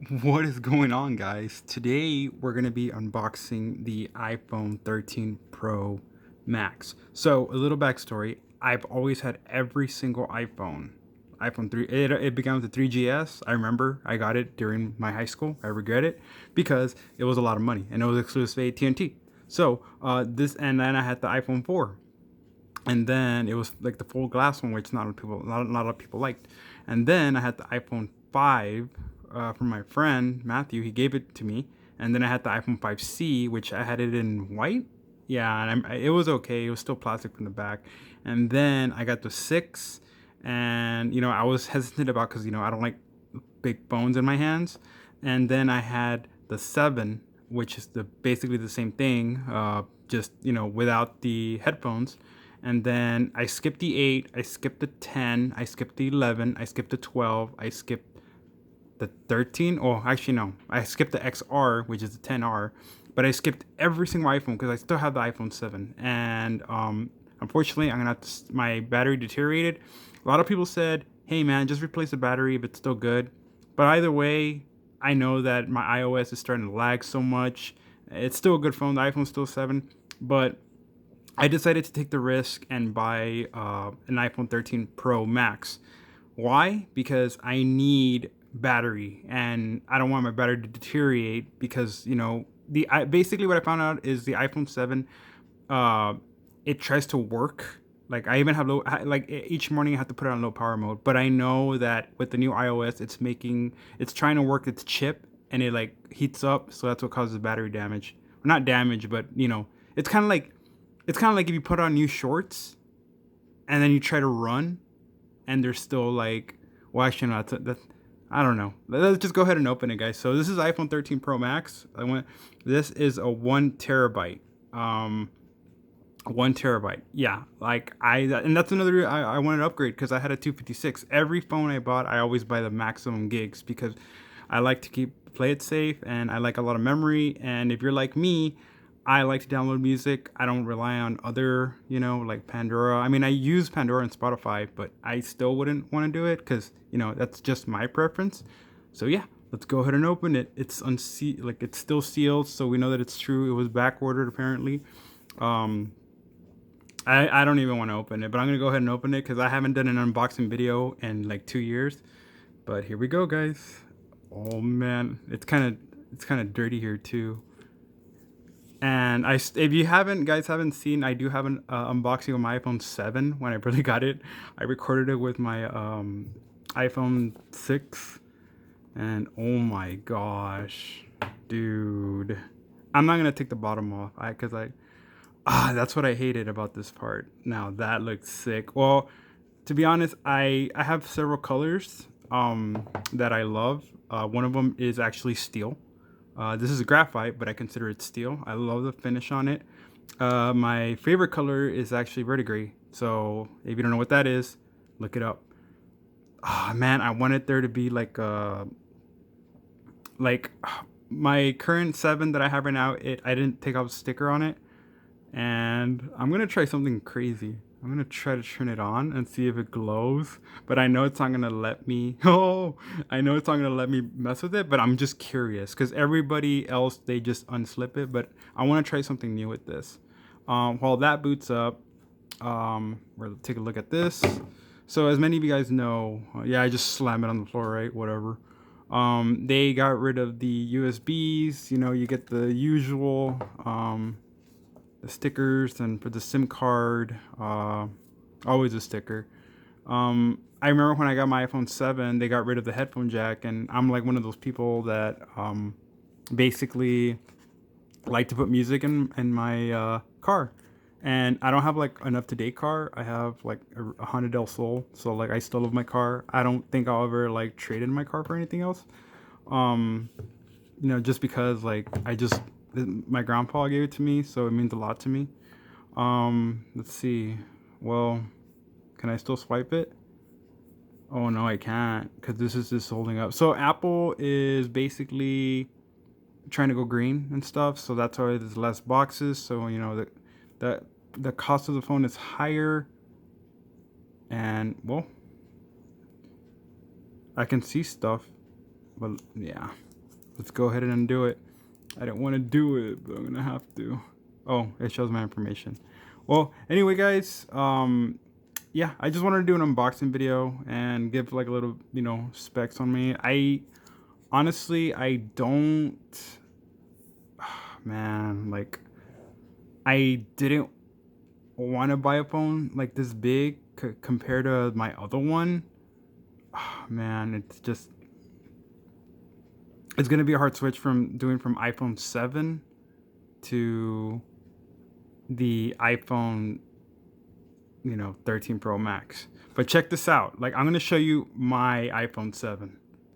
What is going on, guys? Today we're going to be unboxing the iPhone 13 Pro Max. So, a little backstory, I've always had every single iPhone 3. It began with the 3GS. I remember I got it during my high school. I regret it because it was a lot of money and it was exclusive to AT&T. So, and then I had the iPhone 4. And then it was like the full glass one, which not a lot of people liked. And then I had the iPhone 5 from my friend Matthew. He gave it to me, and then I had the iPhone 5C, which I had it in white. Yeah, and it was okay. It was still plastic from the back. And then I got the 6, and I was hesitant about because I don't like big phones in my hands. And then I had the 7, which is basically the same thing, just without the headphones. And then I skipped the 8, I skipped the 10, I skipped the 11, I skipped the 12, I skipped the 13. Oh, actually, no. I skipped the XR, which is the 10R. But I skipped every single iPhone because I still have the iPhone 7. And unfortunately, I'm going to have to, my battery deteriorated. A lot of people said, hey, man, just replace the battery if it's still good. But either way, I know that my iOS is starting to lag so much. It's still a good phone. The iPhone's still 7. But I decided to take the risk and buy an iPhone 13 Pro Max. Why? Because I need battery, and I don't want my battery to deteriorate. Because basically what I found out is the iPhone 7, uh, it tries to work. Like I even have each morning I have to put it on low power mode. But I know that with the new iOS, it's trying to work its chip, and it like heats up, so that's what causes battery damage. Not damage, but it's kind of like if you put on new shorts and then you try to run and they're still like, well, actually, no, I don't know. Let's just go ahead and open it, guys. So this is iPhone 13 Pro Max. This is a 1 terabyte. 1 terabyte. Yeah, and that's another. I wanted to upgrade because I had a 256. Every phone I bought, I always buy the maximum gigs because I like to play it safe, and I like a lot of memory. And if you're like me, I like to download music. I don't rely on other, like Pandora. I mean, I use Pandora and Spotify, but I still wouldn't want to do it because, that's just my preference. So yeah, let's go ahead and open it. It's like it's still sealed, so we know that it's true. It was back ordered apparently. Um, I don't even want to open it, but I'm gonna go ahead and open it because I haven't done an unboxing video in like 2 years. But here we go, guys. Oh man, it's kind of dirty here too. And if you haven't seen, I do have an unboxing of my iPhone 7 when I really got it. I recorded it with my iPhone 6, and oh my gosh, dude, I'm not gonna take the bottom off, that's what I hated about this part. Now that looks sick. Well, to be honest, I have several colors that I love. One of them is actually steel. This is a graphite, but I consider it steel. I love the finish on it. My favorite color is actually verdigris. So if you don't know what that is, look it up. Oh man, I wanted there to be like my current 7 that I have right now. I didn't take off a sticker on it, and I'm gonna try something crazy. I'm gonna try to turn it on and see if it glows, but I know it's not gonna let me. Oh, I know it's not gonna let me mess with it, but I'm just curious because everybody else they just unslip it, but I want to try something new with this. While that boots up, we'll take a look at this. So as many of you guys know, yeah, I just slam it on the floor, right? Whatever. They got rid of the USBs. You get the usual. The stickers, and for the SIM card, always a sticker. I remember when I got my iPhone 7, they got rid of the headphone jack, and I'm like one of those people that basically like to put music in my car. And I don't have like an up to date car. I have like a Honda Del Sol, so like I still love my car. I don't think I'll ever like trade in my car for anything else. Um, just because like my grandpa gave it to me, so it means a lot to me. Let's see. Well, can I still swipe it? Oh no, I can't because this is just holding up. So Apple is basically trying to go green and stuff, so that's why there's less boxes. So the the cost of the phone is higher, and well, I can see stuff, but yeah. let's go ahead and undo it. I don't want to do it, but I'm gonna have to. Oh, it shows my information. Well, anyway, guys, yeah, I just wanted to do an unboxing video and give like a little, specs on me. I honestly, I don't, man, like, I didn't want to buy a phone like this big compared to my other one. Oh, man, it's gonna be a hard switch from iPhone 7 to the iPhone 13 Pro Max. But check this out. Like, I'm gonna show you my iPhone 7.